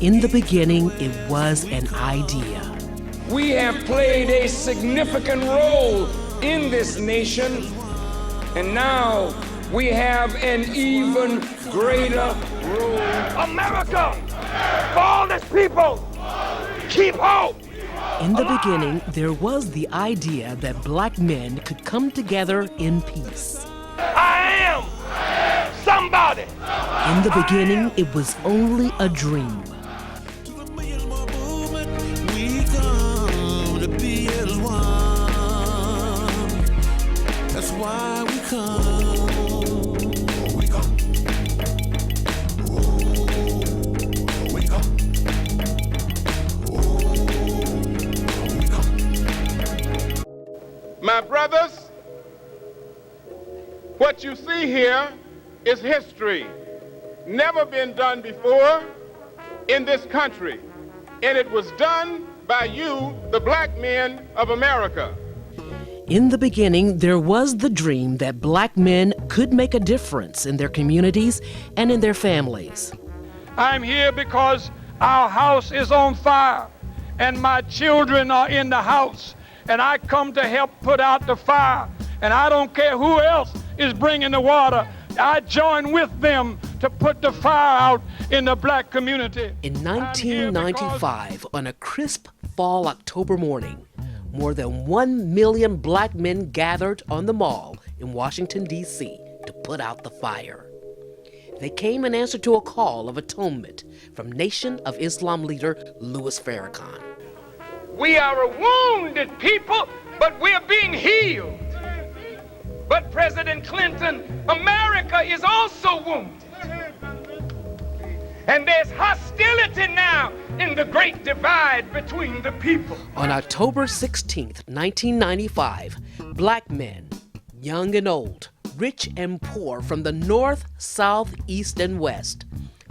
In the beginning, it was an idea. We have played a significant role in this nation, and now we have an even greater role. America, for all this people, keep hope. In the beginning, there was the idea that black men could come together in peace. I am somebody. In the beginning, it was only a dream. That's why we come. My brothers, what you see here is history. Never been done before in this country. And it was done by you, the black men of America. In the beginning, there was the dream that black men could make a difference in their communities and in their families. I'm here because our house is on fire and my children are in the house, and I come to help put out the fire, and I don't care who else is bringing the water. I join with them to put the fire out in the black community. In 1995, on a crisp fall October morning, more than 1 million black men gathered on the Mall in Washington, D.C. to put out the fire. They came in answer to a call of atonement from Nation of Islam leader Louis Farrakhan. We are a wounded people, but we're being healed. But President Clinton, America is also wounded. And there's hostility now in the great divide between the people. On October 16th, 1995, black men, young and old, rich and poor from the north, south, east, and west,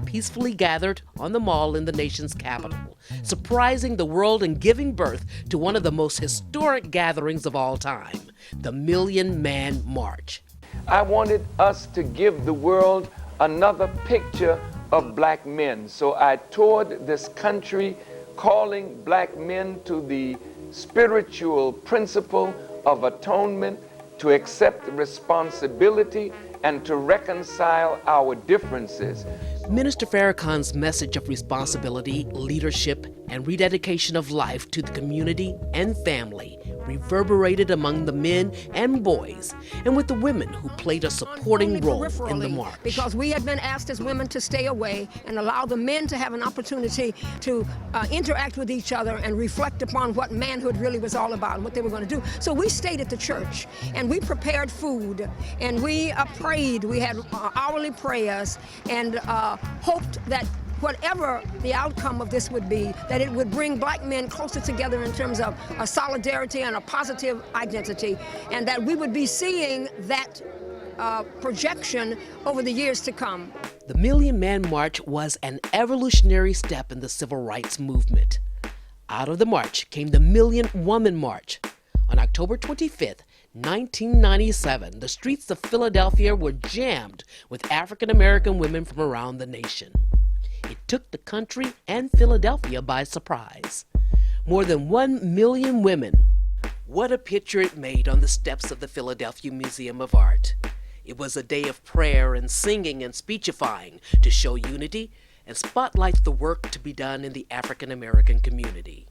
peacefully gathered on the Mall in the nation's capital, surprising the world and giving birth to one of the most historic gatherings of all time, the Million Man March. I wanted us to give the world another picture of black men. So I toured this country calling black men to the spiritual principle of atonement, to accept responsibility, and to reconcile our differences. Minister Farrakhan's message of responsibility, leadership, and rededication of life to the community and family reverberated among the men and boys, and with the women who played a supporting role in the march. Because we had been asked as women to stay away and allow the men to have an opportunity to interact with each other and reflect upon what manhood really was all about and what they were going to do. So we stayed at the church and we prepared food and we prayed. We had hourly prayers and hoped that whatever the outcome of this would be, that it would bring black men closer together in terms of a solidarity and a positive identity, and that we would be seeing that projection over the years to come. The Million Man March was an evolutionary step in the civil rights movement. Out of the march came the Million Woman March. On October 25th, 1997, the streets of Philadelphia were jammed with African American women from around the nation. It took the country and Philadelphia by surprise. More than 1 million women. What a picture it made on the steps of the Philadelphia Museum of Art. It was a day of prayer and singing and speechifying to show unity and spotlight the work to be done in the African American community.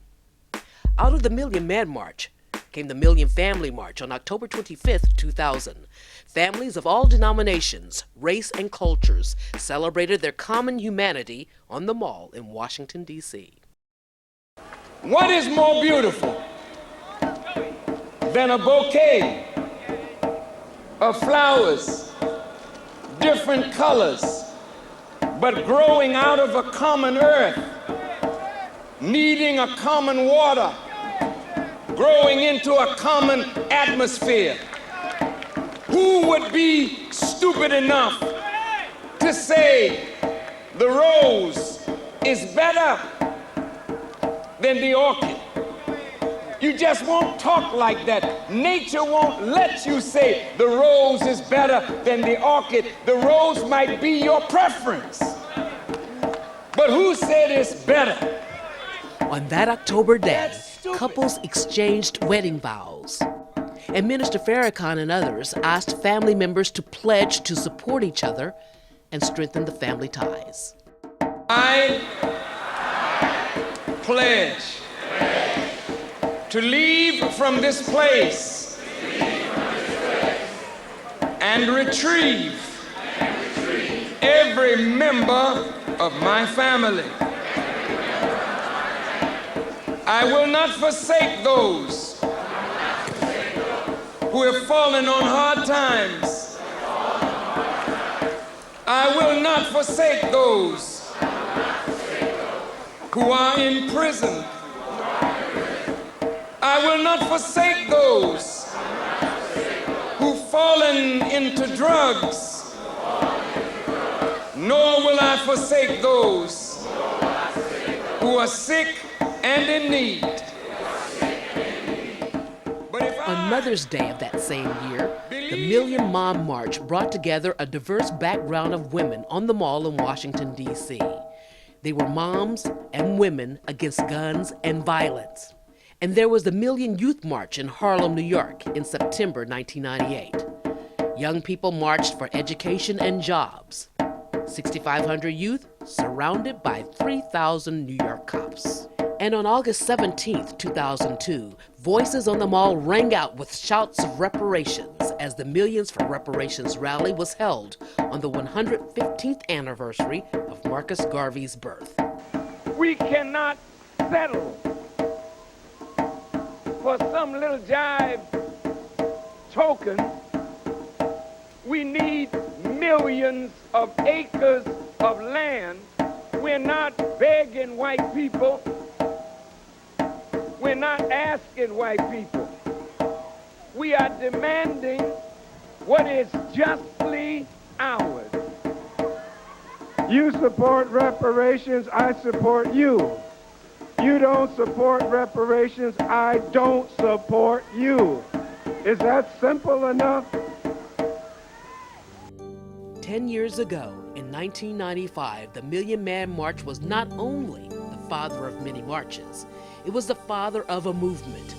Out of the Million Man March came the Million Family March on October 25th, 2000. Families of all denominations, race, and cultures celebrated their common humanity on the Mall in Washington, D.C. What is more beautiful than a bouquet of flowers, different colors, but growing out of a common earth, needing a common water, growing into a common atmosphere? Who would be stupid enough to say the rose is better than the orchid? You just won't talk like that. Nature won't let you say the rose is better than the orchid. The rose might be your preference, But who said it's better? On that October day, couples exchanged wedding vows. And Minister Farrakhan and others asked family members to pledge to support each other and strengthen the family ties. I pledge to leave from this place and retrieve every member of my family. I will not forsake those who have fallen on hard times. I will not forsake those who are in prison. I will not forsake those who've fallen into drugs, nor will I forsake those who are sick and in need. On Mother's Day of that same year, the Million Mom March brought together a diverse background of women on the Mall in Washington, D.C. They were moms and women against guns and violence. And there was the Million Youth March in Harlem, New York in September 1998. Young people marched for education and jobs. 6,500 youth surrounded by 3,000 New York cops. And on August 17, 2002, voices on the Mall rang out with shouts of reparations as the Millions for Reparations rally was held on the 115th anniversary of Marcus Garvey's birth. We cannot settle for some little jive token. We need millions of acres of land. We're not begging white people. We're not asking white people. We are demanding what is justly ours. You support reparations, I support you. You don't support reparations, I don't support you. Is that simple enough? 10 years ago, in 1995, the Million Man March was not only the father of many marches, it was the father of a movement,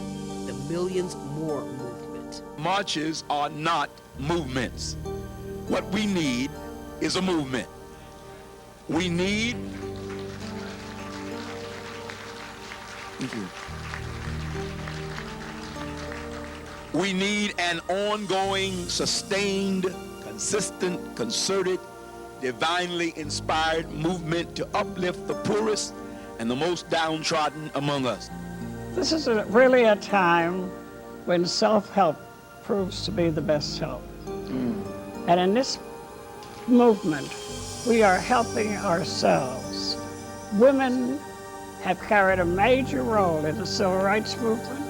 the Millions More movement. Marches are not movements. What we need is a movement. We need an ongoing, sustained, consistent, concerted, divinely inspired movement to uplift the poorest and the most downtrodden among us. This is really a time when self-help proves to be the best help. And in this movement, we are helping ourselves. Women have carried a major role in the civil rights movement.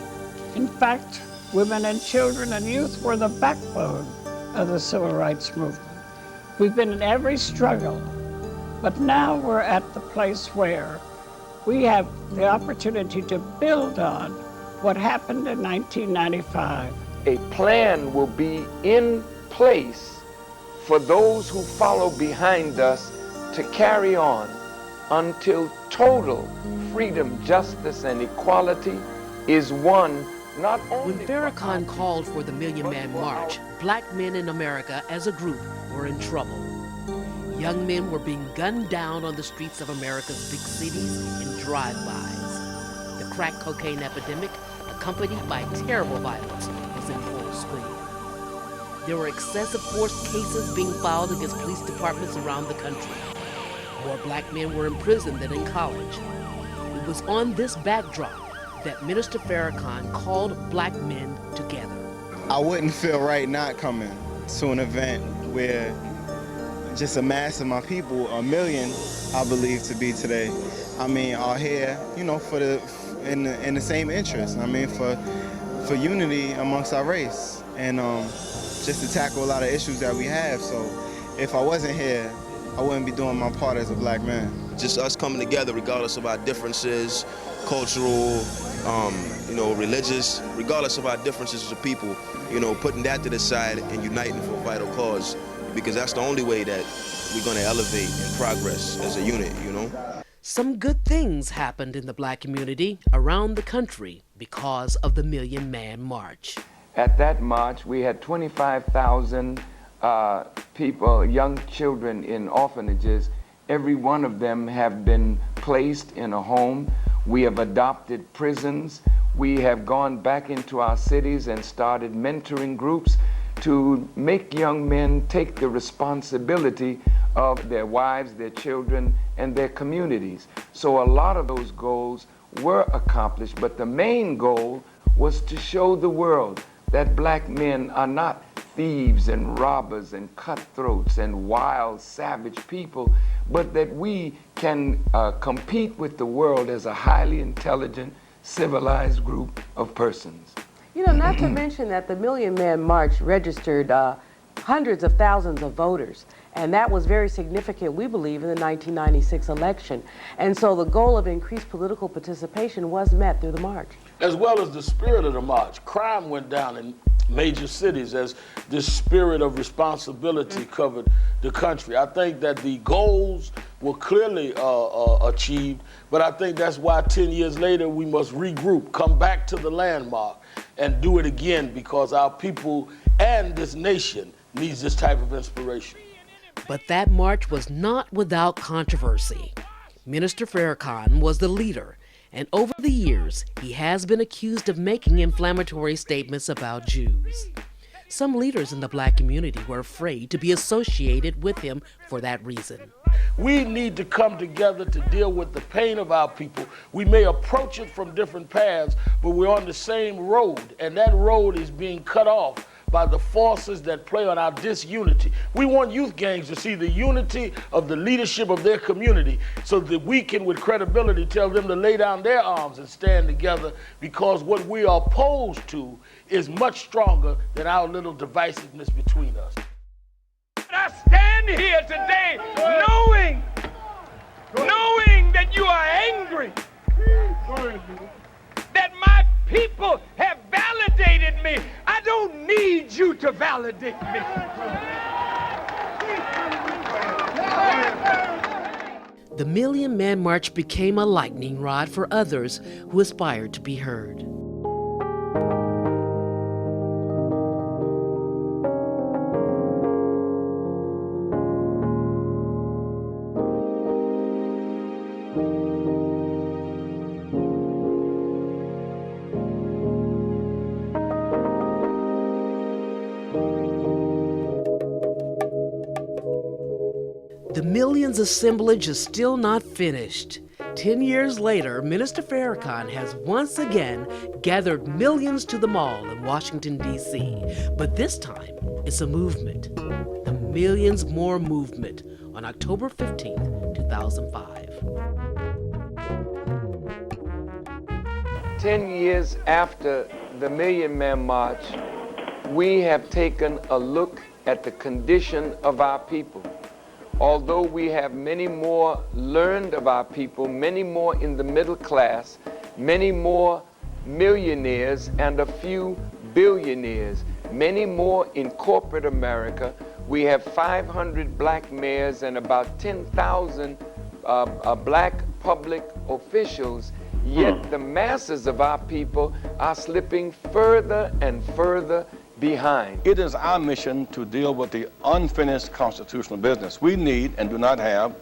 In fact, women and children and youth were the backbone of the civil rights movement. We've been in every struggle, but now we're at the place where we have the opportunity to build on what happened in 1995. A plan will be in place for those who follow behind us to carry on until total freedom, justice, and equality is won not only... When Farrakhan called for the Million Man March, black men in America as a group were in trouble. Young men were being gunned down on the streets of America's big cities in drive-bys. The crack cocaine epidemic, accompanied by terrible violence, was in full swing. There were excessive force cases being filed against police departments around the country. More black men were in prison than in college. It was on this backdrop that Minister Farrakhan called black men together. I wouldn't feel right not coming to an event where just a mass of my people, 1 million, I believe to be today, are here, for in the same interest. For unity amongst our race, and just to tackle a lot of issues that we have. So, if I wasn't here, I wouldn't be doing my part as a black man. Just us coming together, regardless of our differences, cultural, religious, regardless of our differences as a people, putting that to the side and uniting for a vital cause, because that's the only way that we're going to elevate and progress as a unit, Some good things happened in the black community around the country because of the Million Man March. At that march, we had 25,000 people, young children in orphanages. Every one of them have been placed in a home. We have adopted prisons. We have gone back into our cities and started mentoring groups to make young men take the responsibility of their wives, their children, and their communities. So a lot of those goals were accomplished, but the main goal was to show the world that black men are not thieves and robbers and cutthroats and wild, savage people, but that we can compete with the world as a highly intelligent, civilized group of persons. You know, not to mention that the Million Man March registered hundreds of thousands of voters, and that was very significant, we believe, in the 1996 election. And so the goal of increased political participation was met through the march. As well as the spirit of the march, crime went down in major cities as this spirit of responsibility covered the country. I think that the goals were clearly achieved, but I think that's why 10 years later we must regroup, come back to the landmark, and do it again, because our people and this nation needs this type of inspiration. But that march was not without controversy. Minister Farrakhan was the leader, and over the years, he has been accused of making inflammatory statements about Jews. Some leaders in the black community were afraid to be associated with him for that reason. We need to come together to deal with the pain of our people. We may approach it from different paths, but we're on the same road, and that road is being cut off by the forces that play on our disunity. We want youth gangs to see the unity of the leadership of their community so that we can, with credibility, tell them to lay down their arms and stand together, because what we are opposed to is much stronger than our little divisiveness between us. I stand here today knowing that you are angry, that my people have validated me. I don't need you to validate me. The Million Man March became a lightning rod for others who aspired to be heard. The millions assemblage is still not finished. 10 years later, Minister Farrakhan has once again gathered millions to the mall in Washington, D.C. But this time, it's a movement. The Millions More Movement on October 15, 2005. 10 years after the Million Man March, we have taken a look at the condition of our people. Although we have many more learned of our people, many more in the middle class, many more millionaires and a few billionaires, many more in corporate America. We have 500 black mayors and about 10,000 black public officials, yet the masses of our people are slipping further and further behind. It is our mission to deal with the unfinished constitutional business. We need and do not have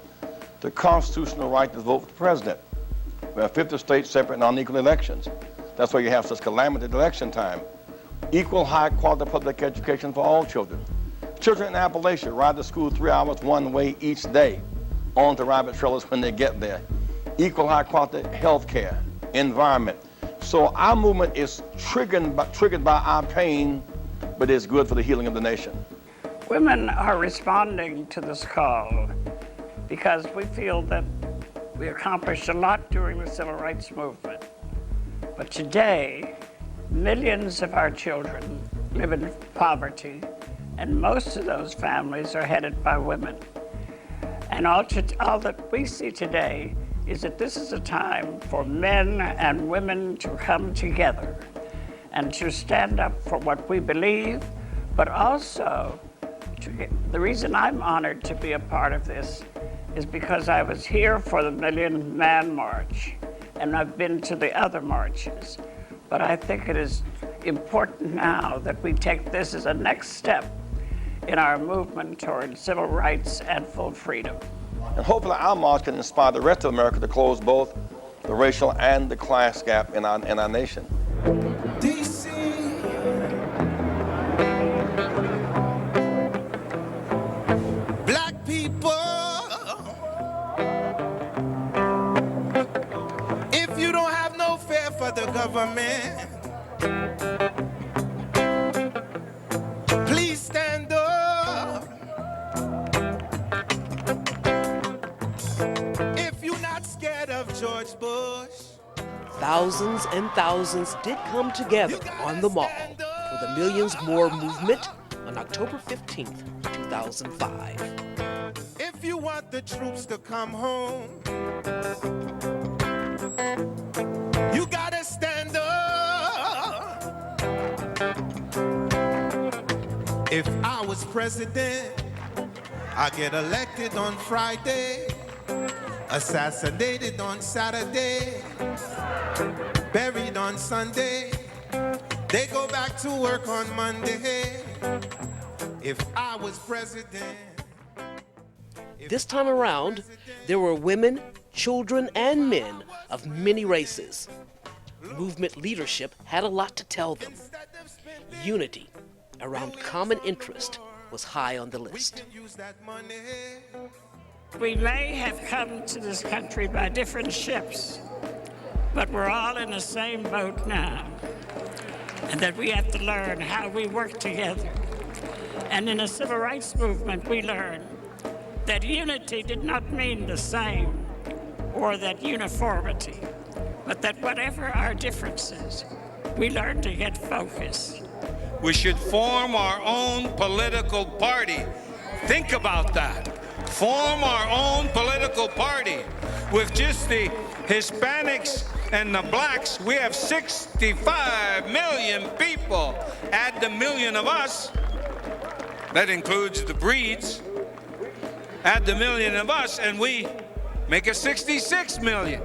the constitutional right to vote for the president. We have 50 states, separate and unequal elections. That's why you have such calamity at election time. Equal high quality public education for all children. Children in Appalachia ride to school 3 hours one way each day on to rabbit trailers when they get there. Equal high quality health care, environment. So our movement is triggered by our pain, but it's good for the healing of the nation. Women are responding to this call because we feel that we accomplished a lot during the civil rights movement. But today, millions of our children live in poverty, and most of those families are headed by women. And all that we see today is that this is a time for men and women to come together and to stand up for what we believe, but also the reason I'm honored to be a part of this is because I was here for the Million Man March, and I've been to the other marches. But I think it is important now that we take this as a next step in our movement toward civil rights and full freedom. And hopefully our march can inspire the rest of America to close both the racial and the class gap in our nation. DC. Black people, if you don't have no fear for the government, please stand up. If you're not scared of George Bush. Thousands and thousands did come together on the Mall for the Millions More movement on October 15th, 2005. If you want the troops to come home, you gotta stand up. If I was president, I get elected on Friday, assassinated on Saturday, buried on Sunday, they go back to work on Monday. If I was president. This time around, there were women, children, and men of many races. Movement leadership had a lot to tell them. Unity around common interest was high on the list. We may have come to this country by different ships, but we're all in the same boat now, and that we have to learn how we work together. And in the civil rights movement, we learned that unity did not mean the same or that uniformity, but that whatever our differences, we learned to get focused. We should form our own political party. Think about that. Form our own political party. With just the Hispanics and the blacks, we have 65 million people. Add the million of us, that includes the breeds. Add the million of us and we make it 66 million.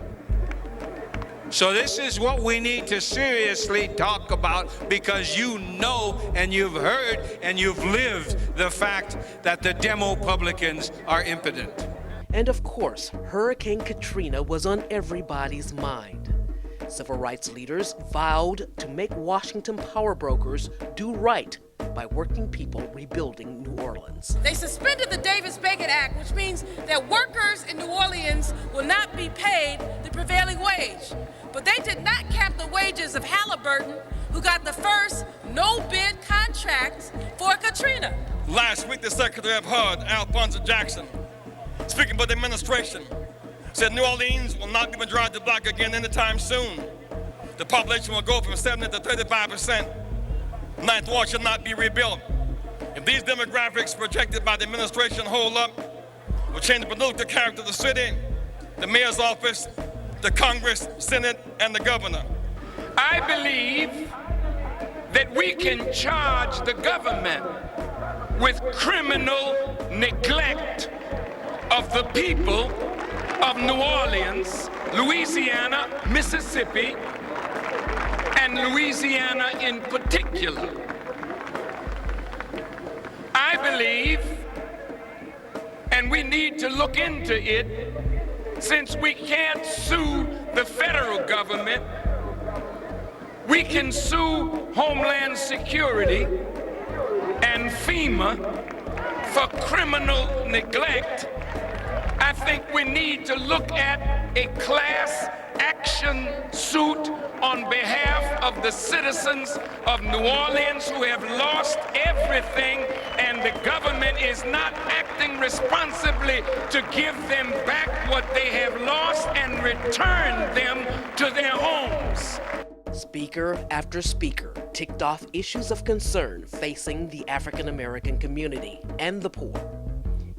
So this is what we need to seriously talk about, because you know and you've heard and you've lived the fact that the Demo-Publicans are impotent. And of course, Hurricane Katrina was on everybody's mind. Civil rights leaders vowed to make Washington power brokers do right by working people rebuilding New Orleans. They suspended the Davis-Bacon Act, which means that workers in New Orleans will not be paid the prevailing wage. But they did not cap the wages of Halliburton, who got the first no-bid contract for Katrina. Last week, the Secretary of HUD, Alphonso Jackson, speaking for the administration, said New Orleans will not be majority black again anytime soon. The population will go from 70 to 35%. Ninth Ward should not be rebuilt. If these demographics projected by the administration hold up, will change the political character of the city, the mayor's office, the Congress, Senate, and the governor. I believe that we can charge the government with criminal neglect of the people of New Orleans, Louisiana, Mississippi, and Louisiana in particular. I believe, and we need to look into it, since we can't sue the federal government, we can sue Homeland Security and FEMA for criminal neglect. I think we need to look at a class action suit on behalf of the citizens of New Orleans who have lost everything, and the government is not acting responsibly to give them back what they have lost and return them to their homes. Speaker after speaker ticked off issues of concern facing the African American community and the poor.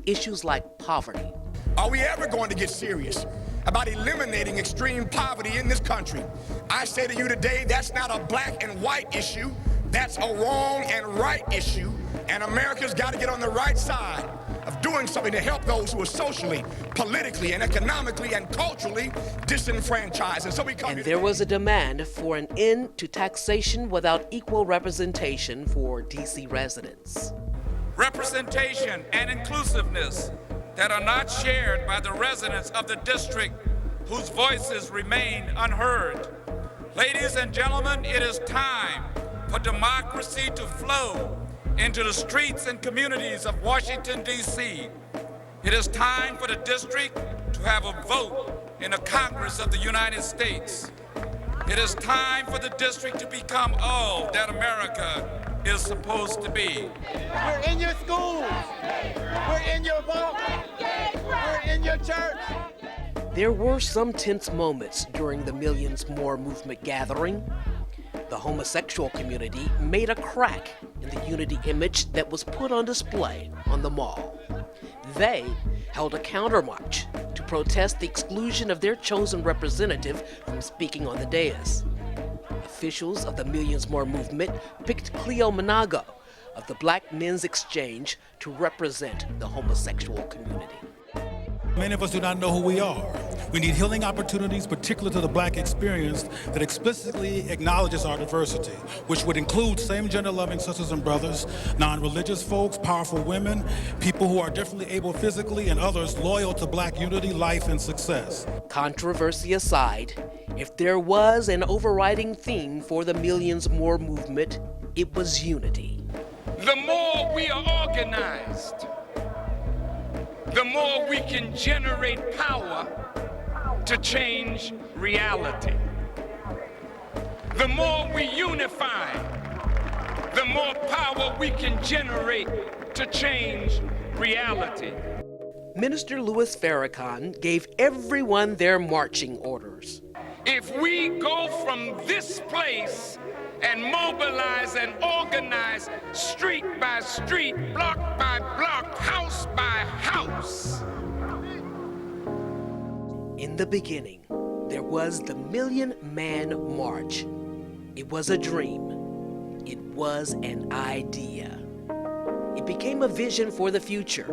Issues like poverty. Are we ever going to get serious about eliminating extreme poverty in this country? I say to you today, that's not a black and white issue. That's a wrong and right issue. And America's got to get on the right side of doing something to help those who are socially, politically, and economically and culturally disenfranchised. And so we come. And there was a demand for an end to taxation without equal representation for D.C. residents. Representation and inclusiveness that are not shared by the residents of the district whose voices remain unheard. Ladies and gentlemen, it is time for democracy to flow into the streets and communities of Washington, D.C. It is time for the district to have a vote in the Congress of the United States. It is time for the district to become all that America is supposed to be. We're in your schools. We're in your boat. We're in your church. There were some tense moments during the Millions More movement gathering. The homosexual community made a crack in the unity image that was put on display on the mall. They held a countermarch to protest the exclusion of their chosen representative from speaking on the dais. Officials of the Millions More movement picked Cleo Manago of the Black Men's Exchange to represent the homosexual community. Many of us do not know who we are. We need healing opportunities, particular to the Black experience, that explicitly acknowledges our diversity, which would include same-gender loving sisters and brothers, non-religious folks, powerful women, people who are differently able physically, and others loyal to Black unity, life, and success. Controversy aside, if there was an overriding theme for the Millions More movement, it was unity. The more we are organized, the more we can generate power to change reality. The more we unify, the more power we can generate to change reality. Minister Louis Farrakhan gave everyone their marching orders. If we go from this place and mobilize and organize street by street, block by block, house by house. In the beginning, there was the Million Man March. It was a dream. It was an idea. It became a vision for the future.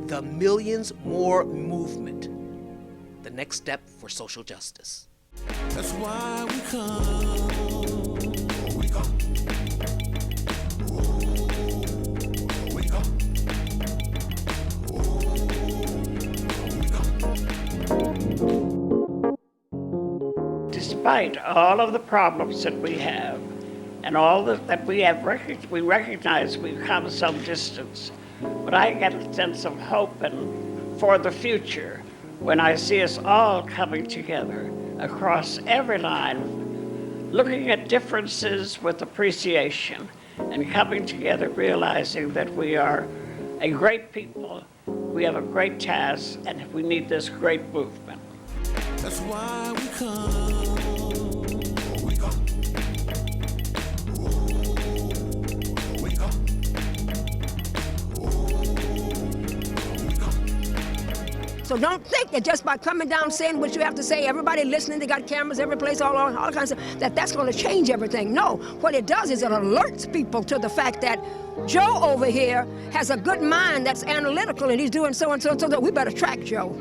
The Millions More movement. The next step for social justice. That's why we come. We come. We come. Despite all of the problems that we have and all that we have we recognize we've come some distance, but I get a sense of hope and for the future when I see us all coming together across every line, looking at differences with appreciation and coming together realizing that we are a great people, we have a great task, and we need this great movement. That's why we come. We come. We come. So don't think that just by coming down saying what you have to say, everybody listening, they got cameras every place, all kinds of stuff, that's going to change everything. No, what it does is it alerts people to the fact that Joe over here has a good mind that's analytical and he's doing so and so and so, we better track Joe.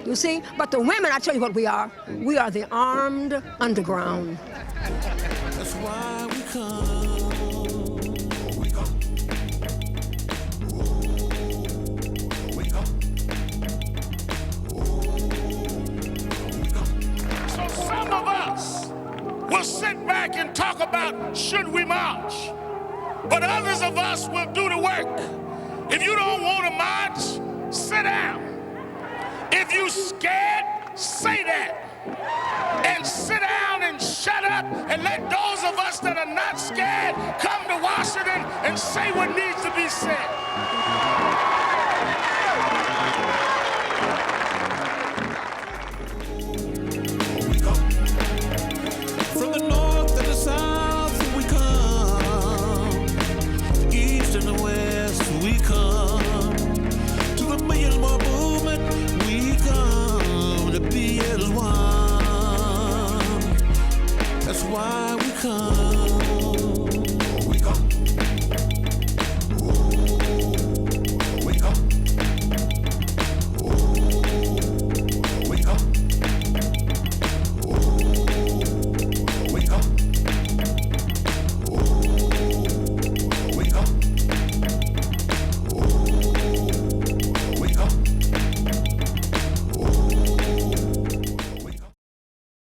You see? But the women, I tell you what we are. We are the armed underground. That's why we come. We come. We come. So some of us will sit back and talk about should we march, but others of us will do the work. If you don't want to march, sit down. If you scared, say that. And sit down and shut up and let those of us that are not scared come to Washington and say what needs to be said.